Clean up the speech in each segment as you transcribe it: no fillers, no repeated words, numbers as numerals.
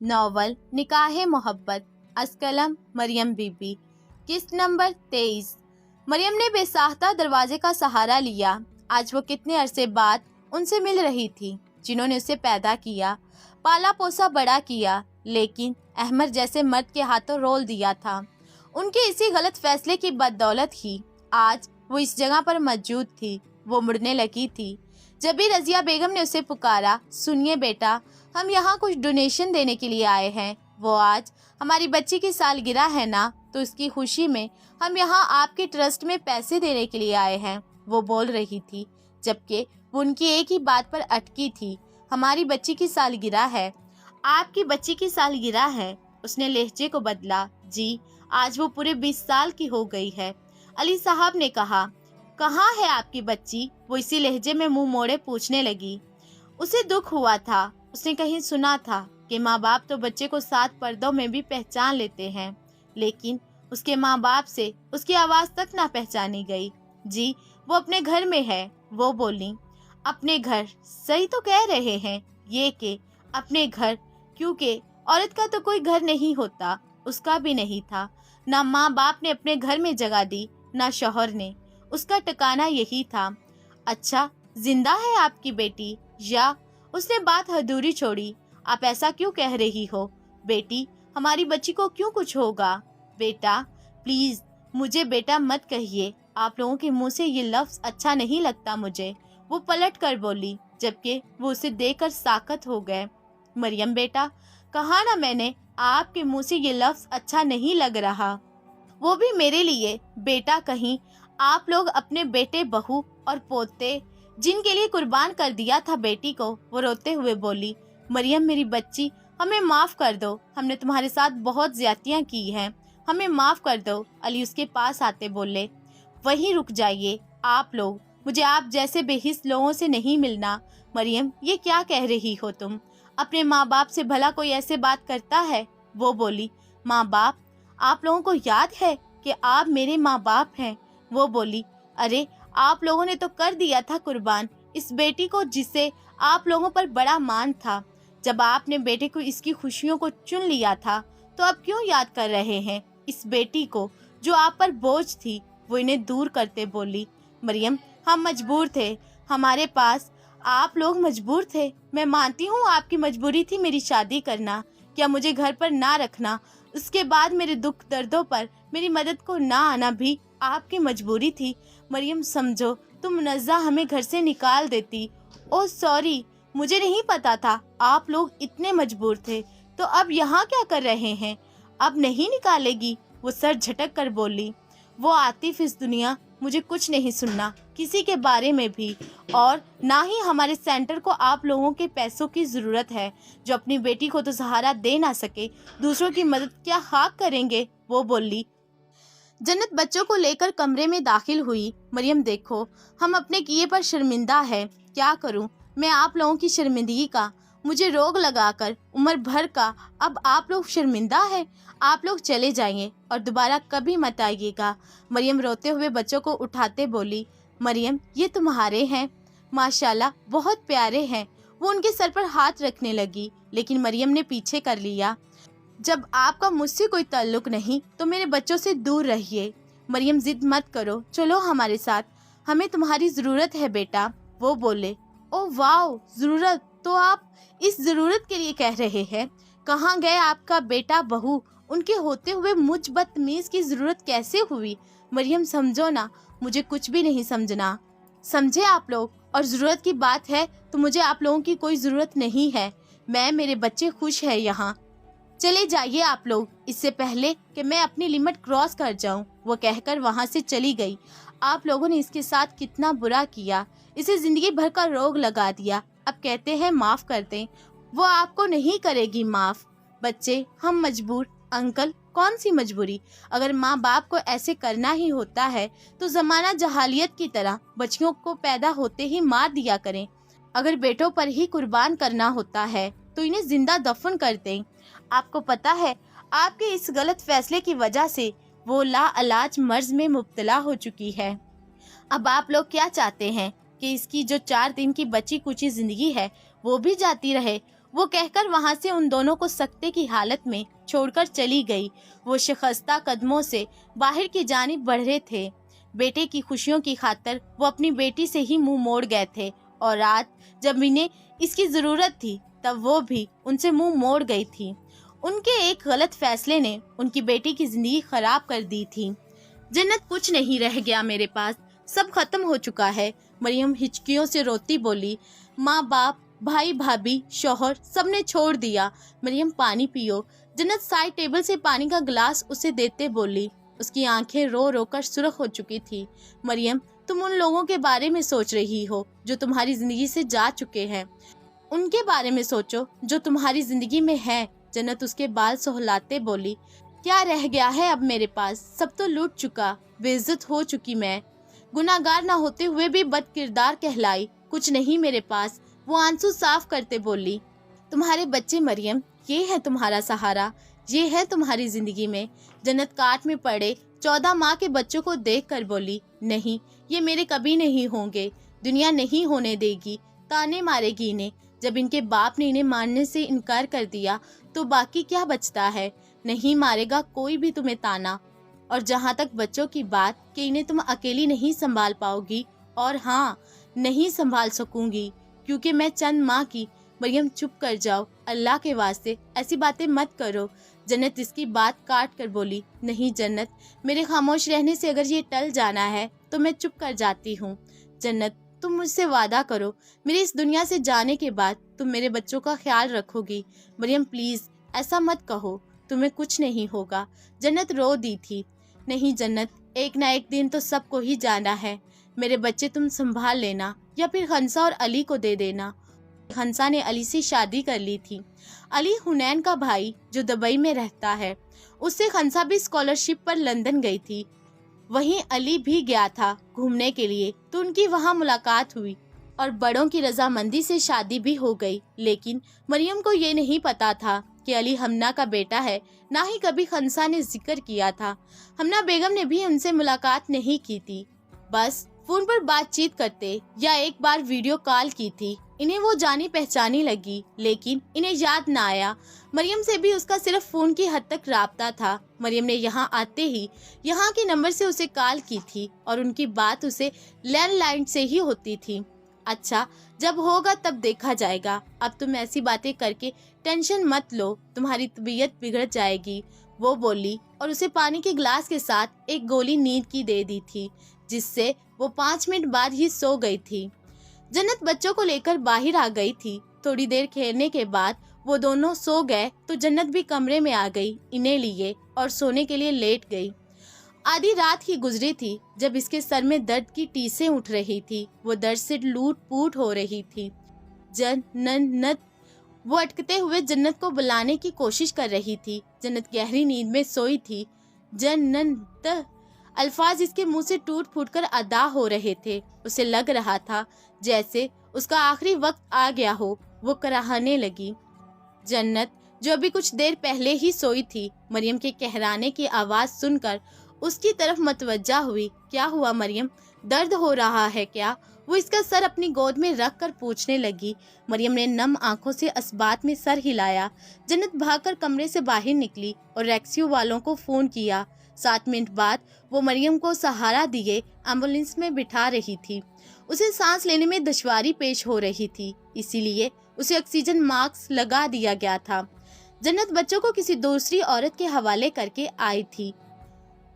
Novel نکاح محبت از قلم مریم بی بی، قسط نمبر 23۔ مریم نے بے ساختہ دروازے کا سہارا لیا۔ آج وہ کتنے عرصے بعد ان سے مل رہی تھی جنہوں نے اسے پیدا کیا، پالا پوسا بڑا کیا، لیکن احمد جیسے مرد کے ہاتھوں رول دیا تھا۔ ان کے اسی غلط فیصلے کی بدولت ہی آج وہ اس جگہ پر موجود تھی۔ وہ مڑنے لگی تھی جبھی رضیہ بیگم نے اسے پکارا، سنیے بیٹا، ہم یہاں کچھ ڈونیشن دینے کے لیے آئے ہیں۔ وہ آج ہماری بچی کی سالگرہ ہے نا، تو اس کی خوشی میں ہم یہاں آپ کے ٹرسٹ میں پیسے دینے کے لیے آئے ہیں، وہ بول رہی تھی، جبکہ وہ ان کی ایک ہی بات پر اٹکی تھی۔ ہماری بچی کی سالگرہ ہے۔ آپ کی بچی کی سالگرہ ہے، اس نے لہجے کو بدلا۔ جی، آج وہ پورے 20 سال کی ہو گئی ہے، علی صاحب نے کہا۔ کہاں ہے آپ کی بچی؟ وہ اسی لہجے میں منہ موڑے پوچھنے لگی۔ اسے دکھ ہوا تھا، اس نے کہیں سنا تھا کہ ماں باپ تو بچے کو 7 پردوں میں بھی پہچان لیتے ہیں، لیکن اس کے ماں باپ سے اس کی آواز تک نہ پہچانی گئی۔ جی، وہ اپنے گھر میں ہے، وہ بولی۔ اپنے گھر؟ صحیح تو کہہ رہے ہیں یہ کہ اپنے گھر، کیونکہ عورت کا تو کوئی گھر نہیں ہوتا، اس کا بھی نہیں تھا۔ نہ ماں باپ نے اپنے گھر میں جگہ دی، نہ شوہر نے، اس کا ٹھکانہ یہی تھا۔ اچھا، زندہ ہے آپ کی بیٹی؟ یا اس نے بات ادھوری چھوڑی۔ آپ ایسا کیوں کہہ رہی ہو بیٹی؟ ہماری بچی کو کیوں کچھ ہوگا؟ بیٹا پلیز مجھے بیٹا مت کہیے، آپ لوگوں کے منہ سے یہ لفظ اچھا نہیں لگتا مجھے، وہ پلٹ کر بولی، جبکہ وہ اسے دیکھ کر ساکت ہو گئے۔ مریم بیٹا، کہا نا میں نے، آپ کے منہ سے یہ لفظ اچھا نہیں لگ رہا، وہ بھی میرے لیے۔ بیٹا کہیں آپ لوگ اپنے بیٹے، بہو اور پوتے جن کے لیے قربان کر دیا تھا بیٹی کو، وہ روتے ہوئے بولی۔ مریم میری بچی، ہمیں معاف کر دو، ہم نے تمہارے ساتھ بہت زیادتیاں کی ہیں، ہمیں معاف کر دو۔ علی اس کے پاس آتے بولے، وہیں رک جائیے آپ لوگ، مجھے آپ جیسے بے حس لوگوں سے نہیں ملنا۔ مریم یہ کیا کہہ رہی ہو تم؟ اپنے ماں باپ سے بھلا کوئی ایسے بات کرتا ہے؟ وہ بولی۔ ماں باپ؟ آپ لوگوں کو یاد ہے کہ آپ میرے ماں باپ ہیں؟ وہ بولی۔ ارے آپ لوگوں نے تو کر دیا تھا قربان اس بیٹی کو جسے آپ لوگوں پر بڑا مان تھا۔ جب آپ نے بیٹے کو اس کی خوشیوں کو چن لیا تھا تو اب کیوں یاد کر رہے ہیں اس بیٹی کو جو آپ پر بوجھ تھی؟ وہ انہیں دور کرتے بولی۔ مریم ہم مجبور تھے، ہمارے پاس، آپ لوگ مجبور تھے۔ میں مانتی ہوں آپ کی مجبوری تھی میری شادی کرنا، کیا مجھے گھر پر نہ رکھنا، اس کے بعد میرے دکھ دردوں پر میری مدد کو نہ آنا بھی آپ کی مجبوری تھی۔ مریم سمجھو تم منزہ ہمیں گھر سے نکال دیتی۔ اوہ سوری، مجھے نہیں پتا تھا آپ لوگ اتنے مجبور تھے۔ تو اب یہاں کیا کر رہے ہیں؟ اب نہیں نکالے گی؟ وہ سر جھٹک کر بولی۔ وہ عاطف، اس دنیا مجھے کچھ نہیں سننا کسی کے بارے میں بھی، اور نہ ہی ہمارے سینٹر کو آپ لوگوں کے پیسوں کی ضرورت ہے۔ جو اپنی بیٹی کو تو سہارا دے نہ سکے، دوسروں کی مدد کیا خاک کریں گے؟ وہ بولی۔ جنت بچوں کو لے کر کمرے میں داخل ہوئی۔ مریم دیکھو، ہم اپنے کیے پر شرمندہ ہے، کیا کروں میں آپ لوگوں کی شرمندگی کا؟ مجھے روگ لگا کر عمر بھر کا اب آپ لوگ شرمندہ ہیں۔ آپ لوگ چلے جائیں اور دوبارہ کبھی مت آئیے گا۔ مریم روتے ہوئے بچوں کو اٹھاتے بولی۔ مریم یہ تمہارے ہیں؟ ماشاءاللہ بہت پیارے ہیں۔ وہ ان کے سر پر ہاتھ رکھنے لگی، لیکن مریم نے پیچھے کر لیا۔ جب آپ کا مجھ سے کوئی تعلق نہیں تو میرے بچوں سے دور رہیے۔ مریم ضد مت کرو، چلو ہمارے ساتھ، ہمیں تمہاری ضرورت ہے بیٹا، وہ بولے۔ او واو، ضرورت؟ تو آپ اس ضرورت کے لیے کہہ رہے ہیں؟ کہاں گئے آپ کا بیٹا بہو؟ ان کے ہوتے ہوئے مجھ بدتمیز کی ضرورت کیسے ہوئی؟ مریم سمجھو نا، مجھے کچھ بھی نہیں سمجھنا، سمجھے آپ لوگ؟ اور ضرورت کی بات ہے تو مجھے آپ لوگوں کی کوئی ضرورت نہیں ہے، میں، میرے بچے خوش ہیں یہاں، چلے جائیے آپ لوگ، اس سے پہلے کہ میں اپنی لمٹ کراس کر جاؤں۔ وہ کہہ کر وہاں سے چلی گئی۔ آپ لوگوں نے اس کے ساتھ کتنا برا کیا، اسے زندگی بھر کا روگ لگا دیا، اب کہتے ہیں معاف کر دیں۔ وہ آپ کو نہیں کرے گی معاف۔ بچے ہم مجبور، انکل کون سی مجبوری؟ اگر ماں باپ کو ایسے کرنا ہی ہوتا ہے تو زمانہ جہالیت کی طرح بچیوں کو پیدا ہوتے ہی مار دیا کریں۔ اگر بیٹوں پر ہی قربان کرنا ہوتا ہے تو انہیں زندہ دفن کر دیں۔ آپ کو پتا ہے آپ کے اس غلط فیصلے کی وجہ سے وہ لا علاج مرض میں مبتلا ہو چکی ہے۔ اب آپ لوگ کیا چاہتے ہیں کہ اس کی جو 4 دن کی بچی کچی زندگی ہے وہ بھی جاتی رہے؟ وہ کہہ کر وہاں سے ان دونوں کو سکتے کی حالت میں چھوڑ کر چلی گئی۔ وہ شکستہ قدموں سے باہر کی جانب بڑھ رہے تھے۔ بیٹے کی خوشیوں کی خاطر وہ اپنی بیٹی سے ہی منہ موڑ گئے تھے، اور رات جب انہیں اس کی ضرورت تھی تب وہ بھی ان سے منہ موڑ گئی تھی۔ ان کے ایک غلط فیصلے نے ان کی بیٹی کی زندگی خراب کر دی تھی۔ جنت، کچھ نہیں رہ گیا میرے پاس، سب ختم ہو چکا ہے، مریم ہچکیوں سے روتی بولی۔ ماں باپ، بھائی بھابھی، شوہر، سب نے چھوڑ دیا۔ مریم، پانی پیو۔ جنت سائڈ ٹیبل سے پانی کا گلاس اسے دیتے بولی۔ اس کی آنکھیں رو رو کر سرخ ہو چکی تھی۔ مریم، تم ان لوگوں کے بارے میں سوچ رہی ہو جو تمہاری زندگی سے جا چکے ہیں، ان کے بارے میں سوچو جو تمہاری زندگی میں ہے۔ جنت اس کے بال سہلاتے بولی۔ کیا رہ گیا ہے اب میرے پاس؟ سب تو لوٹ چکا، بے عزت ہو چکی میں، گناہگار نہ ہوتے ہوئے بھی بد کردار کہلائی، کچھ نہیں میرے پاس۔ وہ آنسو صاف کرتے بولی۔ تمہارے بچے مریم، یہ ہے تمہارا سہارا، یہ ہے تمہاری زندگی میں۔ جنت کاٹ میں پڑے 14 ماہ کے بچوں کو دیکھ کر بولی۔ نہیں، یہ میرے کبھی نہیں ہوں گے، دنیا نہیں ہونے دے گی، تانے مارے گی انہیں۔ جب ان کے باپ نے انہیں ماننے سے انکار کر دیا تو باقی کیا بچتا ہے؟ نہیں مارے گا کوئی بھی تمہیں تانا۔ اور جہاں تک بچوں کی بات کہ انہیں تم اکیلی نہیں سنبھال پاؤ گی، اور ہاں، نہیں سنبھال سکوں گی کیونکہ میں چند ماہ کی۔ مریم، چپ کر جاؤ، اللہ کے واسطے ایسی باتیں مت کرو۔ جنت اس کی بات کاٹ کر بولی۔ نہیں جنت، میرے خاموش رہنے سے اگر یہ ٹل جانا ہے تو میں چپ کر جاتی ہوں۔ جنت، تم مجھ سے وعدہ کرو، میرے اس دنیا سے جانے کے بعد تم میرے بچوں کا خیال رکھو گی۔ مریم پلیز ایسا مت کہو، تمہیں کچھ نہیں ہوگا۔ جنت رو دی تھی۔ نہیں جنت، ایک نہ ایک دن تو سب کو ہی جانا ہے، میرے بچے تم سنبھال لینا یا پھر خنسا اور علی کو دے دینا۔ خنسا نے علی سے شادی کر لی تھی۔ علی حنین کا بھائی جو دبئی میں رہتا ہے، اس سے خنسا بھی اسکالرشپ پر لندن گئی تھی، وہیں علی بھی گیا تھا گھومنے کے لیے، تو ان کی وہاں ملاقات ہوئی اور بڑوں کی رضامندی سے شادی بھی ہو گئی۔ لیکن مریم کو یہ نہیں پتا تھا کہ علی ہمنا کا بیٹا ہے، نہ ہی کبھی خنسا نے ذکر کیا تھا۔ ہمنا بیگم نے بھی ان سے ملاقات نہیں کی تھی، بس فون پر بات چیت کرتے یا ایک بار ویڈیو کال کی تھی۔ انہیں وہ جانی پہچانی لگی، لیکن انہیں یاد نہ آیا۔ مریم سے بھی اس کا صرف فون کی حد تک رابطہ تھا۔ مریم نے یہاں آتے ہی یہاں کے نمبر سے اسے کال کی تھی اور ان کی بات اسے لینڈ لائن سے ہی ہوتی تھی۔ اچھا، جب ہوگا تب دیکھا جائے گا، اب تم ایسی باتیں کر کے ٹینشن مت لو، تمہاری طبیعت بگڑ جائے گی، وہ بولی، اور اسے پانی کے گلاس کے ساتھ ایک گولی نیند کی دے دی تھی، جس سے وہ 5 منٹ بعد ہی سو گئی تھی۔ جنت بچوں کو لے کر باہر آ گئی تھی۔ تھوڑی دیر کھیلنے کے بعد وہ دونوں سو گئے تو جنت بھی کمرے میں آ گئی انہیں لیے اور سونے کے لیے لیٹ گئی۔ آدھی رات ہی گزری تھی جب اس کے سر میں درد کی ٹیسیں اٹھ رہی تھی، وہ درد سے لوٹ پوٹ ہو رہی تھی۔ جنت، وہ اٹکتے ہوئے جنت کو بلانے کی کوشش کر رہی تھی۔ جنت گہری نیند میں سوئی تھی۔ جنت، الفاظ اس کے منہ سے ٹوٹ پھوٹ کر ادا ہو رہے تھے۔ اسے لگ رہا تھا جیسے اس کا آخری وقت آ گیا ہو۔ وہ کراہنے لگی۔ جنت، جو ابھی کچھ دیر پہلے ہی سوئی تھی، مریم کے کہرانے کی آواز سن کر اس کی طرف متوجہ ہوئی۔ کیا ہوا مریم، درد ہو رہا ہے کیا؟ وہ اس کا سر اپنی گود میں رکھ کر پوچھنے لگی۔ مریم نے نم آنکھوں سے اس بات میں سر ہلایا۔ جنت بھاگ کر کمرے سے باہر نکلی اور ریکسیو والوں کو فون کیا۔ 7 منٹ بعد وہ مریم کو سہارا دیے ایمبولینس میں بٹھا رہی تھی۔ اسے سانس لینے میں دشواری پیش ہو رہی تھی، اسی لیے اسے آکسیجن ماسک لگا دیا گیا تھا۔ جنت بچوں کو کسی دوسری عورت کے حوالے کر کے آئی تھی۔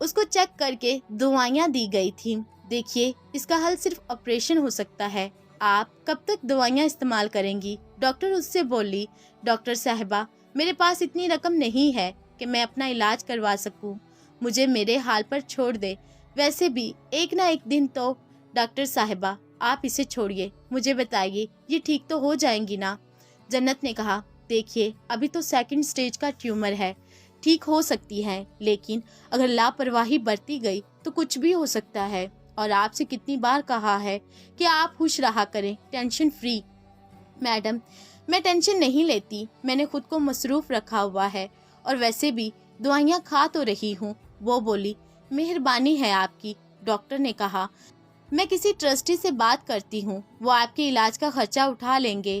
اس کو چیک کر کے دوائیاں دی گئی تھی۔ دیکھیے، اس کا حل صرف آپریشن ہو سکتا ہے، آپ کب تک دوائیاں استعمال کریں گی؟ ڈاکٹر اس سے بولی۔ ڈاکٹر صاحبہ، میرے پاس اتنی رقم نہیں ہے کہ میں اپنا علاج کروا سکوں، مجھے میرے حال پر چھوڑ دے، ویسے بھی ایک نہ ایک دن تو۔ ڈاکٹر صاحبہ، آپ اسے چھوڑیے، مجھے بتائیے یہ ٹھیک تو ہو جائیں گی نا؟ جنت نے کہا، دیکھیے ابھی تو 2nd سٹیج کا ٹیومر ہے، ٹھیک ہو سکتی ہے، لیکن اگر لاپرواہی برتی گئی تو کچھ بھی ہو سکتا ہے، اور آپ سے کتنی بار کہا ہے کہ آپ خوش رہا کریں، ٹینشن فری۔ میڈم، میں ٹینشن نہیں لیتی، میں نے خود کو مصروف رکھا ہوا ہے، اور ویسے بھی دوائیاں کھا تو رہی ہوں، وہ بولی۔ مہربانی ہے آپ کی، ڈاکٹر نے کہا، میں کسی ٹرسٹی سے بات کرتی ہوں، وہ آپ کے علاج کا خرچہ اٹھا لیں گے۔